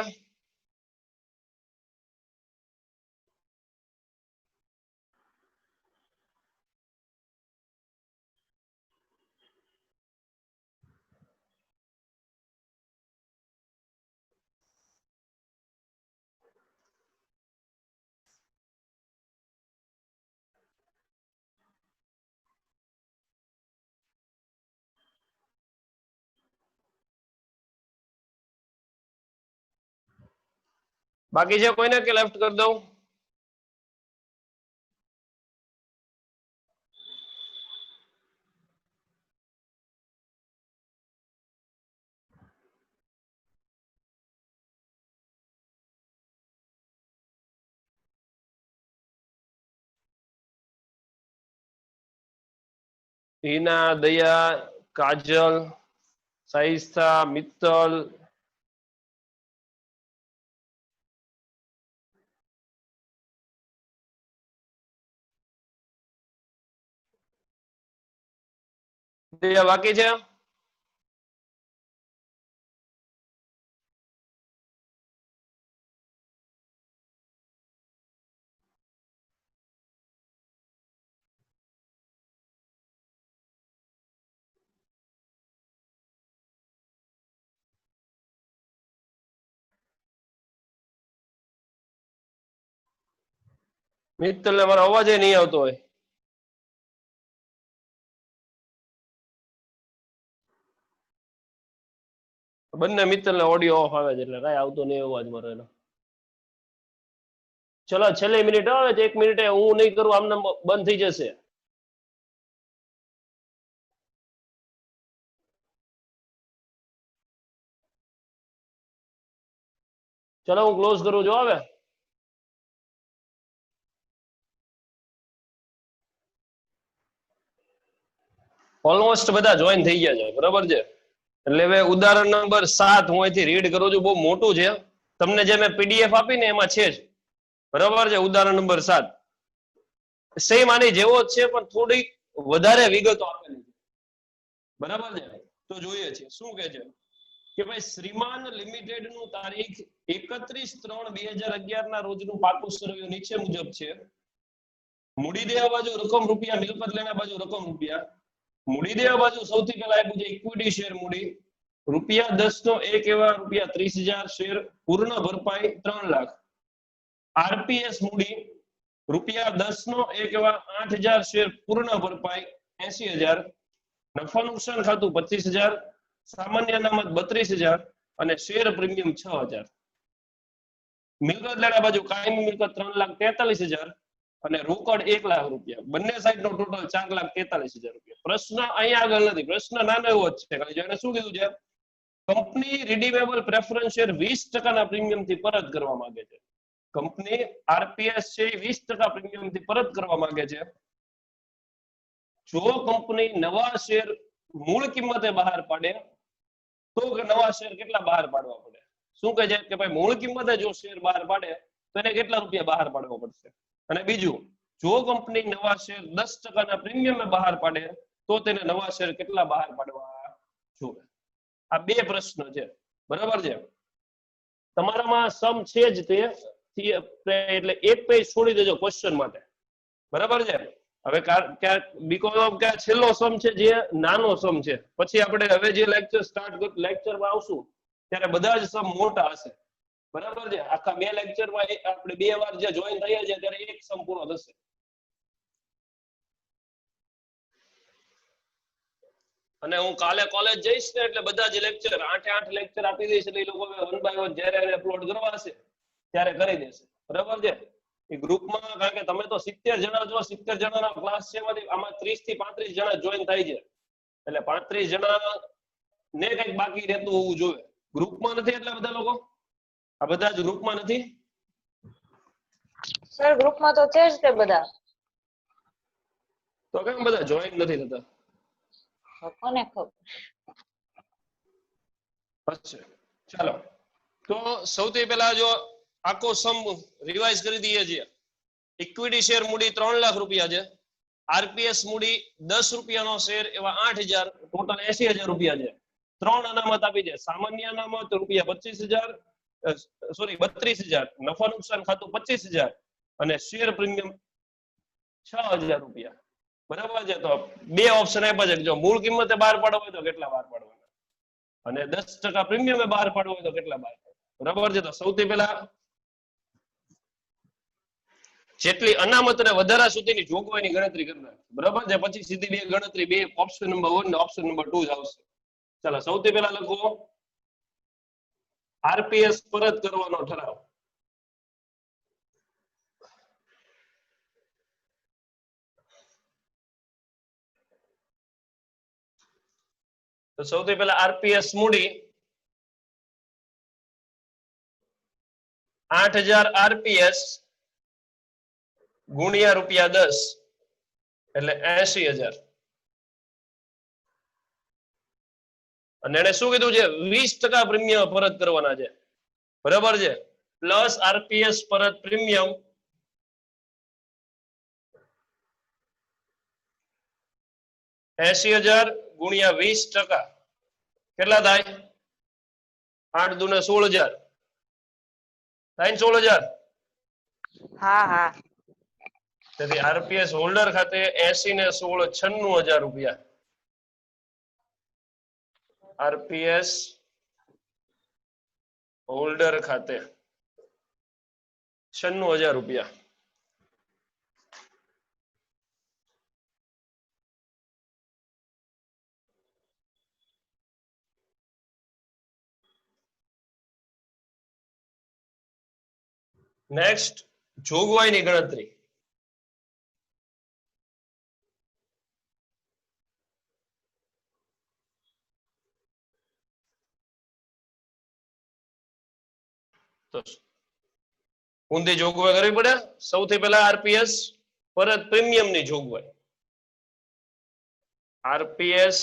બાકી છે કોઈને કે લેફ્ટ કરી દઉં? હિના, દયા, કાજલ, સાઈસ્તા, મિત્તલ, દયા બાકી છે? મિત્તલ મારો અવાજ નહીં આવતો હોય. બંને મિત્તલ ને ઓડિયો ઓફ આવે છે એટલે કઈ આવતો નહીં અવાજ મારો એનો. ચલો છેલ્લી મિનિટ આવે છે, 1 મિનિટે હું નહીં કરું આમને બંધ થઈ જશે. ચલો હું ક્લોઝ કરું છું હવે. ઓલમોસ્ટ બધા જોઈન થઈ ગયા છે, બરાબર છે. એટલે હવે ઉદાહરણ નંબર 7 હું અહીંથી રીડ કરું છું, બહુ મોટું છે. તમને જે મેં પીડીએફ આપી ને એમાં છે જ, બરાબર છે. ઉદાહરણ નંબર 7 સેમ આની જેવો જ છે પણ થોડી વધારે વિગતો આપેલી છે, બરાબર છે. તો જોઈએ છે શું કહે છે કે ભાઈ શ્રીમાન લિમિટેડ નું તારીખ 31/3/2011 ના રોજનું પાકું સરવૈયું નીચે મુજબ છે. મૂડી દેવા બાજુ રકમ રૂપિયા, મિલકત લેવા બાજુ રકમ રૂપિયા. મૂડી દેવા બાજુ સૌથી પહેલા આપ્યું છે ઇક્વિટી શેર મૂડી ₹10 નો 1 એવા ₹30,000 શેર પૂર્ણ ભરપાઈ 3 લાખ. આરપીએસ મૂડી ₹10 નો 1 એવા 8,000 શેર પૂર્ણ ભરપાઈ 80,000. નફા નુકસાન ખાતું 25,000, સામાન્ય અનામત 32,000 અને શેર પ્રીમિયમ 6,000. મિલકત લેવા બાજુ કાયમી મિલકત 3,43,000 અને રોકડ 1 લાખ રૂપિયા. બંને સાઈડ નો ટોટલ 4,43,000 રૂપિયા. પ્રશ્ન અહીંયા આગળ નથી, પ્રશ્ન નાનો એવો જ છે. ખાલી એને શું કીધું છે, કંપની રિડીમેબલ પ્રેફરન્સ શેર 20% ના પ્રીમિયમ થી પરત કરવા માંગે છે. કંપની આરપીએસ છે 20% પ્રીમિયમ થી પરત કરવા માંગે છે. જો કંપની નવા શેર મૂળ કિંમતે બહાર પાડે તો નવા શેર કેટલા બહાર પાડવા પડે? શું કહે છે કે ભાઈ મૂળ કિંમતે જો શેર બહાર પાડે તો એને કેટલા રૂપિયા બહાર પાડવા પડશે? અને બીજું, જો કંપની નવા શેર 10% ના પ્રીમિયમે બહાર પાડે તો તેને નવા શેર કેટલા બહાર પાડવા જોઈએ? આ બે પ્રશ્ન છે, બરાબર છે. તમારામાં સમ છે જ તે, એટલે એક પેજ છોડી દેજો ક્વેશ્ચન માટે, બરાબર છે. હવે બીકોઝ કે છેલ્લો સમ છે જે નાનો સમ છે, પછી આપણે હવે જે લેક્ચરમાં આવશું ત્યારે બધા જ સમ મોટા હશે, બરાબર છે. આખા 2 લેક્ચરમાં આપણે 2 વાર જે જોઈન થયા છે ત્યારે એક સમ પૂરો થશે. અને હું કાલે કોલેજ જઈશ ને એટલે બધા જ લેક્ચર 8 લેક્ચર આપી દઈશ, એટલે એ લોકો 1 બાય 1 જ્યારે એને અપલોડ કરવા હશે ત્યારે કરી દેશે, બરાબર છે. એ ગ્રુપમાં, કારણ કે તમે તો 70 જણા છો, 70 જણાનો ક્લાસ છે, આમાં 30 થી 35 જણા જોઈન થાય છે, એટલે 35 જણા ને કંઈક બાકી રહેતું હોવું જોઈએ. ગ્રુપમાં નથી એટલા બધા લોકો? આ બધા જ ગ્રુપમાં નથી? સર ગ્રુપમાં તો છે જ તે બધા. તો કેમ બધા જોઈન નથી થતા? કોને ખબર. અચ્છા, ચાલો તો સૌથી પહેલા જો આખો સમ રિવાઇઝ કરી દઈએ છીએ. ઇક્વિટી શેર મૂડી 3 લાખ રૂપિયા છે. આરપીએસ મૂડી 10 રૂપિયાનો શેર એવા 8,000, ટોટલ 80,000 રૂપિયા છે. 3 અનામત આપી છે. સામાન્ય અનામત ₹25,000, સોરી 32,000, નફા નુકસાન ખાતું 25,000 અને શેર પ્રીમિયમ 6,000 રૂપિયા, બરાબર છે. તો 2 ઓપ્શન આપ્યા છે, જો મૂળ કિંમતે બહાર પાડવા હોય તો કેટલા બહાર પાડવાના, અને 10% પ્રીમિયમે બહાર પાડવું હોય તો કેટલા બહાર પાડવાના, બરાબર છે. તો સૌથી પહેલા જેટલી અનામત અને વધારા સુધીની જોગવાઈની ગણતરી કરનાર, બરાબર છે. પછી સીધી 2 ગણતરી, 2 ઓપ્શન નંબર 1 ને ઓપ્શન નંબર 2 જ આવશે. ચાલો સૌથી પહેલા લખો આરપીએસ પરત કરવાનો ઠરાવ. તો સૌથી પહેલા આરપીએસ મૂડી 8,000 આરપીએસ ગુણ્યા ₹10 એટલે 80,000. અને એને શું કીધું છે 20% પ્રીમિયમ પરત કરવાના છે બરાબર છે પ્લસ આરપીએસ પરત પ્રીમિયમ 80,000 ગુણ્યા 20% કેટલા થાય 8 દુને 16,000 થાય ને 16,000 હા હા તેથી આરપીએસ હોલ્ડર ખાતે 80 ને 16 96,000 રૂપિયા આરપીએસ હોલ્ડર ખાતે 96,000 રૂપિયા નેક્સ્ટ જોગવાઈની ગણતરી તો ઊંધી જોગવાઈ કરવી પડે સૌથી પહેલા આરપીએસ પરત પ્રીમિયમની જોગવાઈ આરપીએસ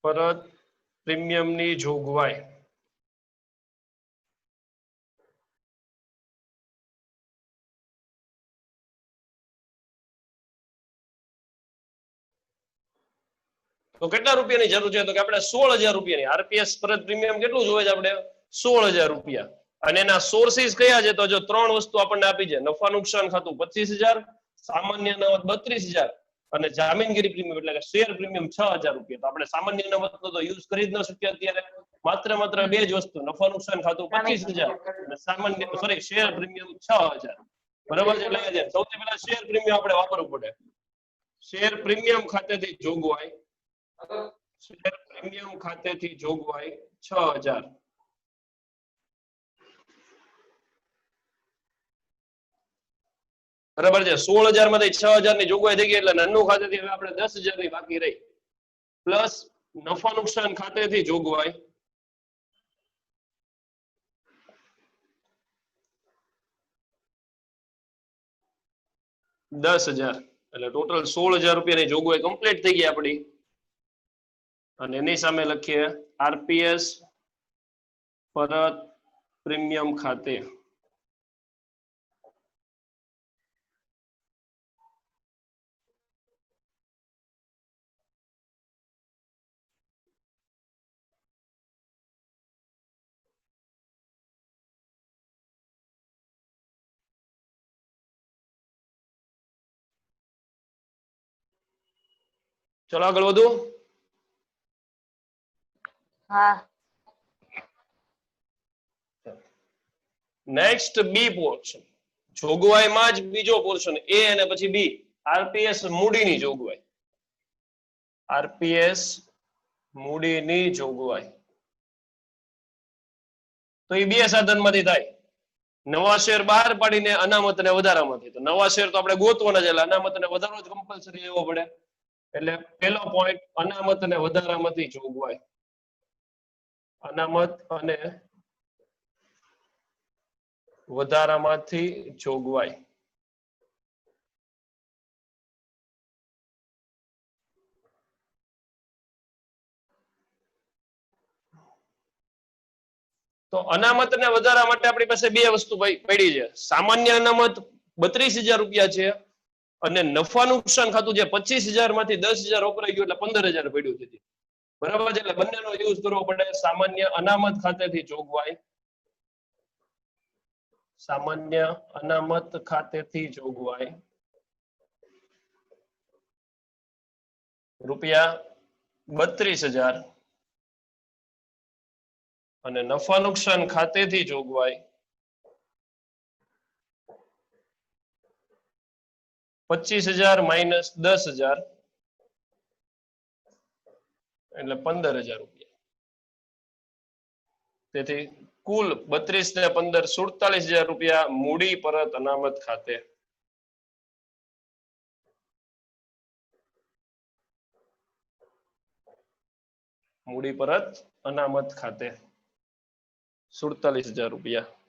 પરત પ્રીમિયમની જોગવાઈ તો કેટલા રૂપિયાની જરૂર છે તો કે આપણે 16,000 રૂપિયાની આરપીએસ પરત પ્રીમિયમ કેટલું જોઈએ છે આપણે 16,000 રૂપિયા અને એના સોર્સિસ કયા છે તો જો ત્રણ વસ્તુ આપણને આપી છે નફા નુકસાન ખાતું 25,000 સામાન્ય અનામત 32,000 અને જામીનગીરી પ્રીમિયમ એટલે કે શેર પ્રીમિયમ 6,000 રૂપિયા તો આપણે સામાન્ય અનામતનો તો યુઝ કરી જ ન શકીએ અત્યારે માત્ર બે જ વસ્તુ નફા નુકસાન ખાતું 25,000 અને સામાન્ય સોરી શેર પ્રીમિયમ 6,000 બરાબર છે એટલે સૌથી પહેલા શેર પ્રીમિયમ આપણે વાપરવું પડે શેર પ્રીમિયમ ખાતેથી જોગવાઈ શેર પ્રીમિયમ ખાતેથી જોગવાઈ 6,000 બરાબર છે 16,000 માંથી 6,000 ની જોગવાઈ થઈ ગઈ એટલે નાનું ખાતેથી હવે આપણે 10,000 ની બાકી રહી પ્લસ નફા નુકસાન ખાતેથી જોગવાઈ 10,000 એટલે ટોટલ 16,000 રૂપિયાની જોગવાઈ કમ્પ્લીટ થઈ ગઈ આપણી અને એની સામે લખીએ આરપીએસ પરત પ્રીમિયમ ખાતે ચલો આગળ વધુ હા નેક્સ્ટ બી પોર્શન જોગવાઈમાં જ બીજો પોર્શન એ અને પછી બી આરપીએસ મૂડીની જોગવાઈ આરપીએસ મૂડીની જોગવાઈ તો એ બે સાધનમાંથી થાય નવા શેર બહાર પાડીને અનામત અને વધારામાંથી તો નવા શેર તો આપણે ગોતવાના છે એટલે અનામત અને વધારો જ કમ્પલસરી લેવો પડે એટલે પહેલો પોઈન્ટ અનામત અને વધારામાંથી જોગવાઈ અનામત અને વધારામાંથી જોગવાઈ તો અનામત અને વધારા માટે આપણી પાસે બે વસ્તુ પડી છે સામાન્ય અનામત 32,000 રૂપિયા છે અને નફા નુકસાન ખાતું જે 25,000 માંથી 10,000 વપરાઈ ગયું એટલે 15,000 પડ્યું છે બરાબર છે એટલે બંનેનો યુઝ કરવો પડે સામાન્ય અનામત ખાતેથી જોગવાઈ સામાન્ય અનામત ખાતેથી જોગવાઈ રૂપિયા 32,000 અને નફા નુકસાન ખાતેથી જોગવાઈ 25,000 માઇનસ 10,000 એટલે 15,000 રૂપિયા તેથી કુલ 32 ને 15 47,000 રૂપિયા મૂડી પરત અનામત ખાતે મૂડી પરત અનામત ખાતે 47,000 રૂપિયા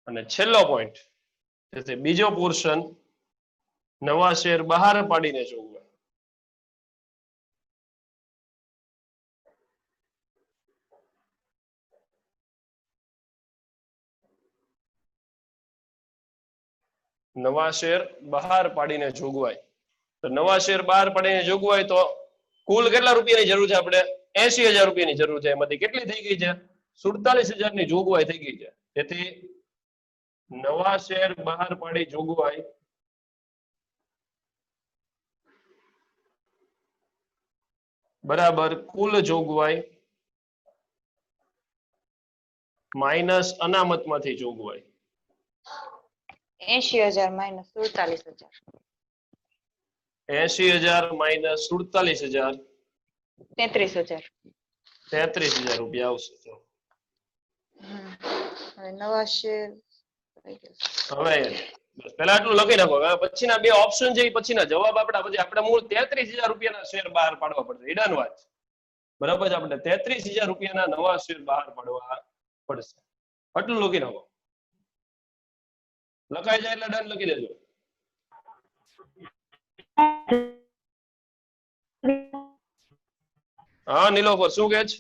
અને છેલ્લો પોઈન્ટ તેથી બીજો પોર્શન નવા શેર બહાર પાડીને જોગવાઈ. નવા શેર બહાર પાડીને જોગવાઈ. તો નવા શેર બહાર પાડીને જોગવાઈ તો કુલ કેટલા રૂપિયાની જરૂર છે? આપણે 80,000 રૂપિયાની જરૂર છે. એમાંથી કેટલી થઈ ગઈ છે? 47,000 ની જોગવાઈ થઈ ગઈ છે. તેથી નવા શેર બહાર પાડી જોગવાઈ બરાબર કુલ જોગવાઈ માઇનસ અનામતમાંથી જોગવાઈ. 80,000 માઇનસ 47,000. 80,000 માઇનસ 47,000 33,000. 33,000 રૂપિયા આવશે. જો હવે નવા શેર હવે બસ પહેલા આટલું લખી નાખો. હવે પછીના બે ઓપ્શન છે એ પછીના જવાબ આપણા પછી આપણે મૂળ 33,000 રૂપિયાના શેર બહાર પાડવા પડશે. ઈડાન વાત બરાબર છે. આપણે 33,000 રૂપિયાના નવા શેર બહાર પાડવા પડશે. આટલું લખી નાખો. લખાઈ જાય એટલે ડન લખી દેજો. હા નીલોફર શું કે છે?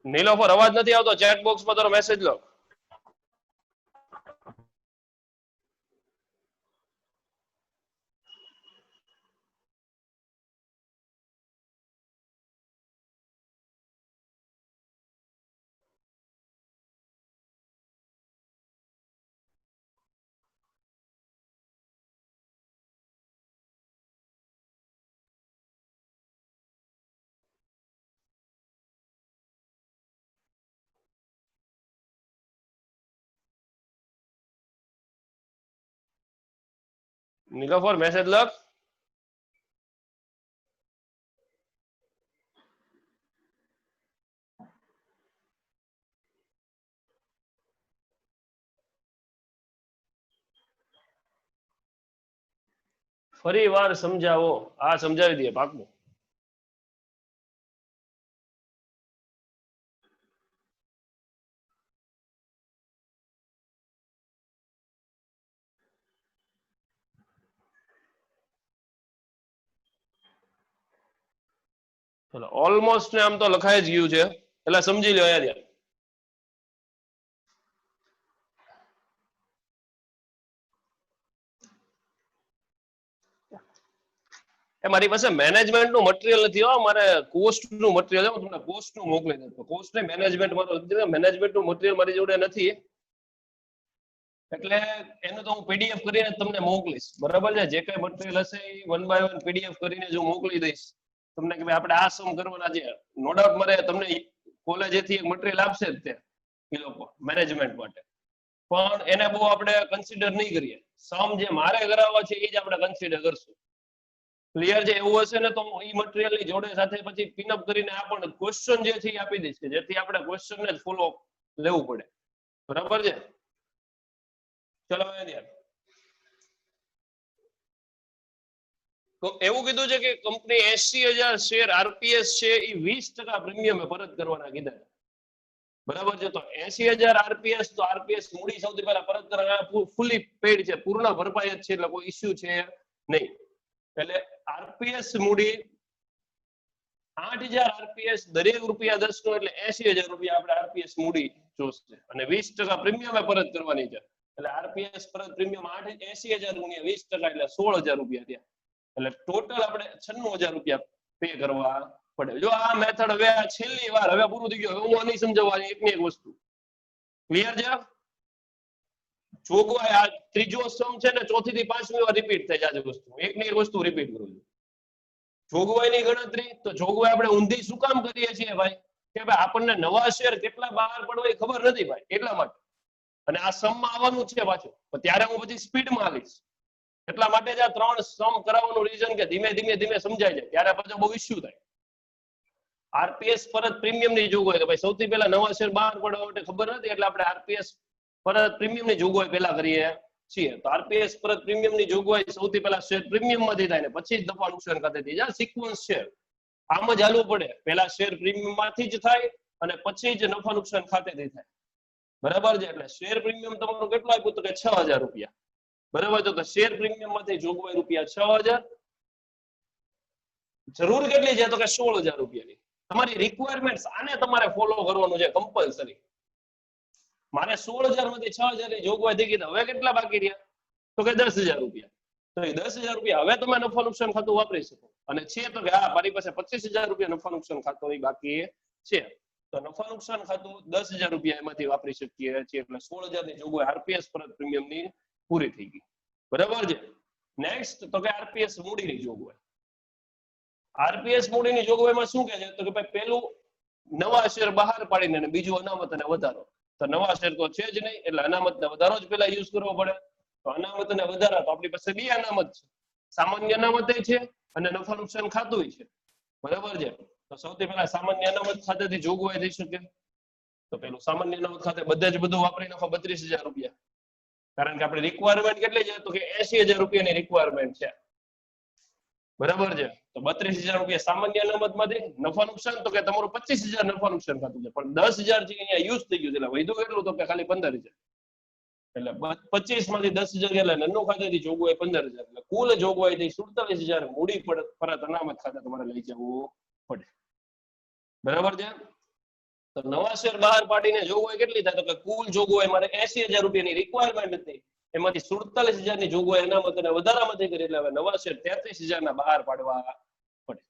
નીલોફર અવાજ નથી આવતો. ચેટ બોક્સમાં તારો મેસેજ લો. નીલોફર મેસેજ લખ. ફરી વાર સમજાવો. હા સમજાવી દઈએ પાકું. ચલો ઓલમોસ્ટ ને આમ તો લખાઈ જ ગયું છે. એટલે સમજી લો અહીંયા. મારી પાસે મેનેજમેન્ટ નું મટીરિયલ નથી. મારે કોસ્ટ નું મટીરિયલ છે. હું તમને કોસ્ટ નું મોકલી દઉં. કોસ્ટ ને મેનેજમેન્ટ મેનેજમેન્ટ નું મટીરિયલ મારી જોડે નથી. એટલે એનું તો હું પીડીએફ કરીને તમને મોકલીશ. બરાબર છે. જે કઈ મટીરિયલ હશે એ 1 by 1 પીડીએફ કરીને જો મોકલી દઈશ તમને કે ભાઈ આપણે આ સમ કરવાના છે. નો ડાઉટ મારે તમને કોલેજેથી એક મટીરિયલ આપશે જ તે એ લોકો મેનેજમેન્ટ માટે. પણ એને બહુ આપણે કન્સિડર નહીં કરીએ. સમ જે મારે કરાવવા છે એ જ આપણે કન્સિડર કરશું. ક્લિયર છે? એવું હશે ને તો હું એ મટીરિયલ ની જોડે સાથે પછી પિનઅપ કરીને આ પણ ક્વેશ્ચન જે છે એ આપી દઈશ કે જેથી આપણે ક્વેશ્ચન ને જ ફોલો લેવું પડે. બરાબર છે? ચલો તો એવું કીધું છે કે કંપની 80,000 શેર આરપીએસ છે એ 20% પ્રીમિયમે પરત કરવાના કીધા. બરાબર છે. તો 80,000 આરપીએસ તો આરપીએસ મૂડી સૌથી પહેલા પરત કરવાના ફૂલી પેડ છે. પૂર્ણ ભરપાઈ જ છે. એટલે કોઈ ઇસ્યુ છે નહીં. એટલે આરપીએસ મૂડી 8,000 આરપીએસ દરેક રૂપિયા 10 નો એટલે 80,000 રૂપિયા આપણે આરપીએસ મૂડી જોશે અને 20% પ્રીમિયમે પરત કરવાની છે. એટલે આરપીએસ પરત પ્રીમિયમ 80,000 ગુણ્યા 20% એટલે 16,000 રૂપિયા થયા. એટલે ટોટલ આપણે 96,000 રૂપિયા પે કરવા પડે. જો આ મેથડ હવે છેલ્લી વાર હવે પૂરું થઈ ગયું. હવે હું નહીં સમજાવવાની એકની એક વસ્તુ. ક્લિયર છે? જોગવાઈ આ ત્રીજો સમ છે ને ચોથી થી પાંચમી વાર રિપીટ થાય છે. આ વસ્તુ એકની એક વસ્તુ રિપીટ કરું છું. જોગવાઈની ગણતરી તો જોગવાઈ આપણે ઊંધી શું કામ કરીએ છીએ ભાઈ? કે ભાઈ આપણને નવા શેર કેટલા બહાર પડવા એ ખબર નથી ભાઈ. એટલા માટે અને આ સમમાં આવવાનું છે પાછું. ત્યારે હું પછી સ્પીડમાં આવીશ. એટલા માટે જ આ 3 સમ કરાવવાનું રીઝન કે ધીમે ધીમે સમજાય જાય. ત્યારે પાછો બહુ ઇશ્યુ થાય. આરપીએસ પરત પ્રીમિયમ ની જોગવાઈ ભાઈ સૌથી પહેલા નવા શેર બહાર પડવા માટે ખબર નથી. એટલે આપણે આરપીએસ પરત પ્રીમિયમ ની જોગવાઈ પહેલા કરીએ છીએ. તો આરપીએસ પરત પ્રીમિયમ ની જોગવાઈ સૌથી પહેલા શેર પ્રીમિયમ માંથી થાય ને પછી જ નફા નુકસાન ખાતે થઈ જાય. સિક્વન્સ છે. આમ જ હાલવું પડે. પહેલા શેર પ્રીમિયમ માંથી જ થાય અને પછી જ નફા નુકસાન ખાતેથી થાય. બરાબર છે? એટલે શેર પ્રીમિયમ તમારું કેટલું આપ્યું તો કે 6000 રૂપિયા. બરાબર છે? તો શેર પ્રીમિયમ માંથી જોગવાઈ રૂપિયા 6000. જરૂર કેટલી છે તો કે 16000 રૂપિયાની. તમારી રિક્વાયરમેન્ટ આને તમારે ફોલો કરવાનું છે કમ્પલસરી. મારે 16000 માંથી 6000 ની જોગવાઈ થઈ ગઈ. હવે કેટલા બાકી રહ્યા તો કે 10000 રૂપિયા. તો એ 10000 રૂપિયા હવે તમે નફા નુકસાન ખાતું વાપરી શકો. અને છે તો કે હા મારી પાસે 25000 રૂપિયા નફા નુકસાન ખાતું બાકી છે, તો નફા નુકસાન ખાતું 10000 રૂપિયા એમાંથી વાપરી શકીએ છીએ. એટલે 16000 ની જોગવાઈ આરપીએસ પરત પ્રીમિયમ ની પૂરી થઈ ગઈ. બરાબર છે? નેક્સ્ટ તો કે આરપીએસ મૂડીની જોગવાઈ. આરપીએસ મૂડીની જોગવાઈમાં શું કહે છે તો કે ભાઈ પેલું નવા શેર બહાર પાડીને અને બીજું અનામત અને વધારો. તો નવા શેર તો છે જ નહીં એટલે અનામત ને વધારો જ પેલા યુઝ કરવો પડે. તો અનામત અને વધારા તો આપણી પાસે બે અનામત છે, સામાન્ય અનામત છે અને નફા નુકસાન ખાતું છે. બરાબર છે? તો સૌથી પહેલા સામાન્ય અનામત ખાતેથી જોગવાઈ થઈ શકે. તો પેલું સામાન્ય અનામત ખાતે બધે જ બધું વાપરી નાખો 32000 રૂપિયા. કારણ કે આપણી રિક્વાયરમેન્ટ કેટલી છે તો કે 80000 રૂપિયાની રિક્વાયરમેન્ટ છે. બરાબર છે? તો 32000 રૂપિયા સામાન્ય અનામત માંથી નફા નુકસાન તો કે તમારું 25000 નફા નુકસાન ખાતું છે, પણ 10000 જે અહીંયા યુઝ થઈ ગયું છે એટલે વધ્યું કેટલું તો કે ખાલી 15000. એટલે 25 માંથી 10000 એટલે નન્નું ખાતેથી જોગવાઈ 15000. એટલે કુલ જોગવાઈ થઈ 47000 મૂડી પરત અનામત ખાતે તમારે લઈ જવું પડે. બરાબર છે? તો નવા શેર બહાર પાડીને જોગવાઈ કેટલી થાય તો કે કુલ જોગવાઈ મારે 80000 રૂપિયાની રિક્વાયરમેન્ટ હતી, એમાંથી 47000 ની જોગવાઈ અનામત અને વધારામાંથી કરી. એટલે હવે નવા શેર 33000 ના બહાર પાડવા પડે.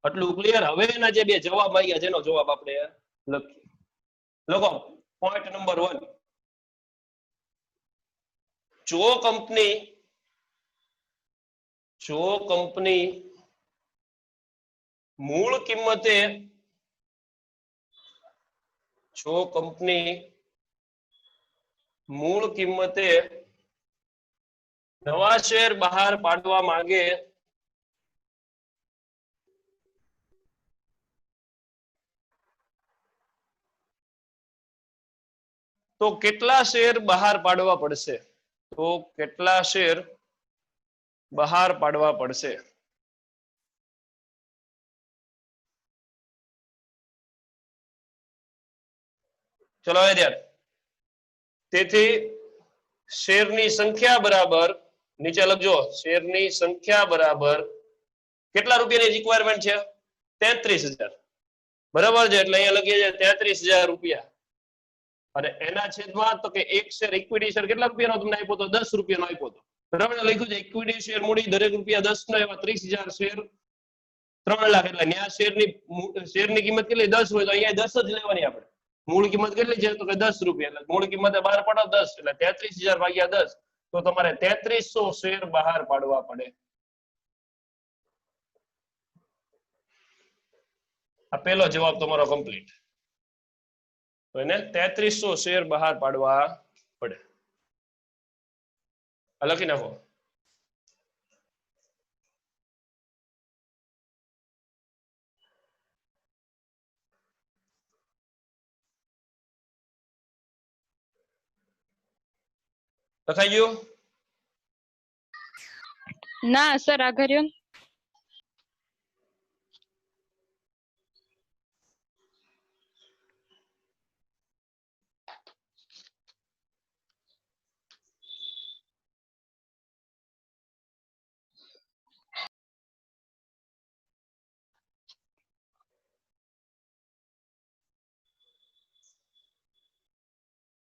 આટલું ક્લિયર? હવે એના જે બે જવાબ આવ્યા જેનો જવાબ આપણે લખીએ. લખો પોઈન્ટ નંબર 1. જો કંપની મૂળ કિંમતે નવા શેર બહાર પાડવા માંગે તો કેટલા શેર બહાર પાડવા પડશે? તો કેટલા શેર બહાર પાડવા પડશે? ચલો વિદ્યાર્થી, તેથી શેરની સંખ્યા બરાબર નીચે લખજો. શેરની સંખ્યા બરાબર કેટલા રૂપિયાની રિક્વાયરમેન્ટ છે? 33000. બરાબર છે? એટલે અહીંયા લખીએ છીએ 33000 રૂપિયા. અને એના છેદમાં તો કે એક શેર ઇક્વિટી શેર કેટલા રૂપિયાનો તમને આપ્યો તો 10 રૂપિયાનો આપ્યો તો. બરાબર? લખ્યું છે ઇક્વિટી શેર મૂડી દરેક રૂપિયા 10 નો, એવા 30000 શેર 3 લાખ. એટલે ન્યા શેરની કિંમત કેટલી 10 હોય તો અહીંયા 10 જ લેવાની આપણે. મૂળ કિંમત કેટલી છે તો કે 10 રૂપિયા. એટલે મૂળ કિંમતે બહાર પાડો 10 એટલે 33000 ભાગ્યા 10, તો તમારે 3300 શેર બહાર પાડવા પડે. આ પહેલો જવાબ તમારો કમ્પ્લીટ. તો એને 3300 શેર બહાર પાડવા પડે. આ લખી નાખો. લખાઈ ગયું? ના સર આગળ રહ્યો ને.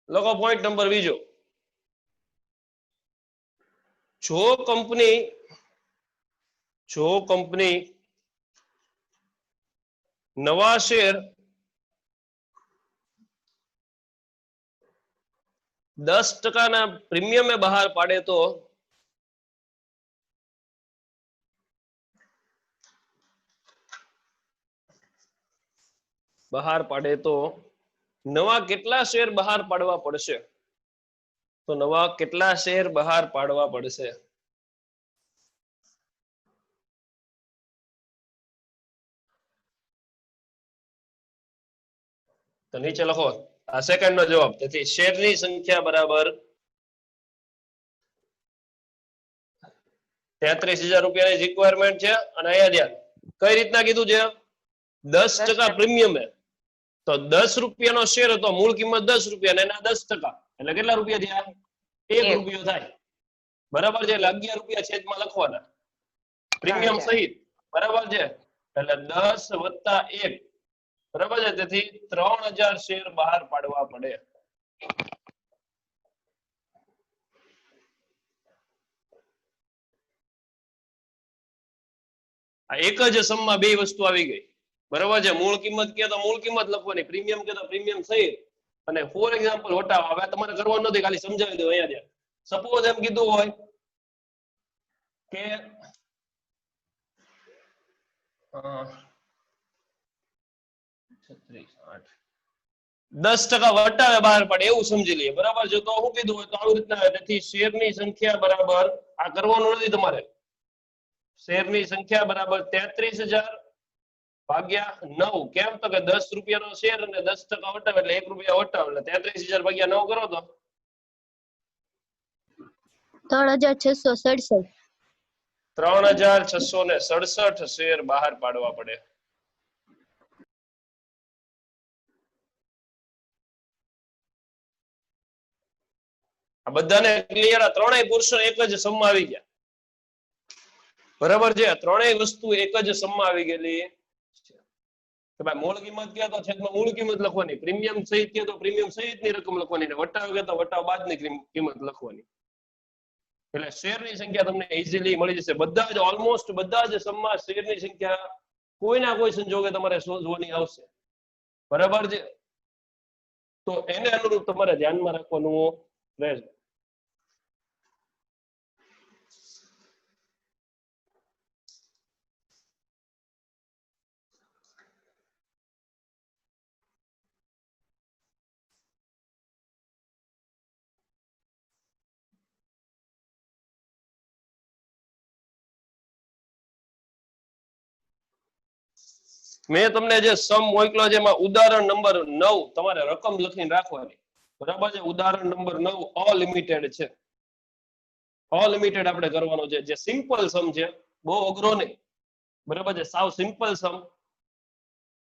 લખો પોઈન્ટ નંબર 2. જો કંપની નવા શેર 10% પ્રીમિયમે બહાર પાડે તો નવા કેટલા શેર બહાર પાડવા પડશે? તો નવા કેટલા શેર બહાર પાડવા પડશે? તો નીચે લખો આ સેકન્ડ નો જવાબ. તેથી શેરની સંખ્યા બરાબર 33000 રૂપિયાની રિક્વાયરમેન્ટ છે. અને અહીંયા ધ્યાન કઈ રીતના કીધું છે? 10% પ્રીમિયમે. તો 10 રૂપિયાનો શેર હતો, મૂળ કિંમત 10 રૂપિયા અને એના 10%, એટલે કેટલા રૂપિયા થયા? 1 રૂપિયો થાય. બરાબર છે, એટલે 11 રૂપિયા છેદમાં લખવાના પ્રીમિયમ સહિત. બરાબર છે, એટલે 10 વત્તા 1, બરાબર છે, તેથી 3000 શેર બહાર પાડવા પડે. આ એક જ સમમાં બે વસ્તુ આવી ગઈ. બરાબર છે, મૂળ કિંમત કે તો મૂળ કિંમત લખવાની, પ્રીમિયમ કે તો પ્રીમિયમ સહિત, અને ફોર એક્ઝામ્પલ વટાવ. હવે તમારે કરવાનું નથી, ખાલી સમજાવી દો અહીંયા. સપોઝ એમ કીધું હોય કે 10% વટાવે બહાર પડે એવું સમજી લઈએ. બરાબર છે, તો શું કીધું હોય તો આવી રીતના, તેથી શેરની સંખ્યા બરાબર, આ કરવાનું નથી તમારે, શેરની સંખ્યા બરાબર 33,000 ભાગ્યા 9. કેમ? તો કે 10 રૂપિયાનો શેર અને 10% વટાવે એટલે 1 રૂપિયા વટાવે, એટલે 33,000 ભાગ્યા 9 કરો તો 3,667. 3,667 શેર બહાર પાડવા પડે. આ બધાને ક્લિયર? આ ત્રણેય પુરુષો એક જ સમમાં આવી ગયા. બરાબર છે, ત્રણેય વસ્તુ એક જ સમમાં આવી ગયેલી કે ભાઈ મૂળ કિંમત કે તો છેદમાં મૂળ કિંમત લખવાની, પ્રીમિયમ સહિત કે તો પ્રીમિયમ સહિતની રકમ લખવાની, વટાવ કે તો વટાવ બાદની કિંમત લખવાની. એટલે શેરની સંખ્યા તમને ઈઝીલી મળી જશે. બધા જ ઓલમોસ્ટ બધા જ સમમાં શેરની સંખ્યા કોઈના કોઈ સંજોગે તમારે શોધવાની આવશે. બરાબર છે, તો એને અનુરૂપ તમારે ધ્યાનમાં રાખવાનું રહેશે. મેં તમને જે સમ મોકલ્યો છે એમાં ઉદાહરણ નંબર 9 તમારે રકમ લખીને રાખવાની. બરાબર છે, ઉદાહરણ નંબર 9 અલિમિટેડ છે. અલિમિટેડ આપણે કરવાનો છે, જે સિમ્પલ સમ છે, બહુ અઘરો નહીં. બરાબર છે, સાવ સિમ્પલ સમ.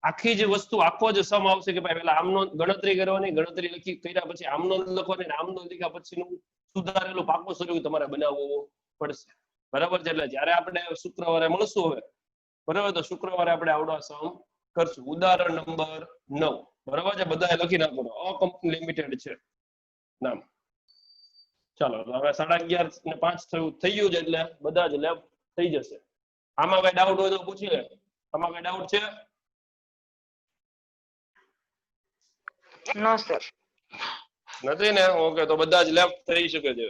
આખી જે વસ્તુ આખો જ સમ આવશે કે ભાઈ પેલા આમનો ગણતરી કરવાની, ગણતરી લખી કર્યા પછી આમનો લખવાની, આમનો લખ્યા પછીનું સુધારેલું પાકું સ્વરૂપ તમારે બનાવવું પડશે. બરાબર છે, એટલે જ્યારે આપણે શુક્રવારે મળશું હવે, બરાબર, તો શુક્રવારે આપણે આવડો સમ કરશું. ઉદાહરણ નંબર 9. બરાબર છે, બધાએ લખી નાખવાનું. અ કંપની લિમિટેડ છે નામ. ચાલો, હવે 11:05 થઈ ગયું છે, એટલે બધા જ લેબ થઈ જશે. આમાં કઈ ડાઉટ હોય તો પૂછી લે. આમાં કઈ ડાઉટ છે? નો સર. નથી ને? ઓકે, તો બધા જ લેફ્ટ થઈ શકે છે.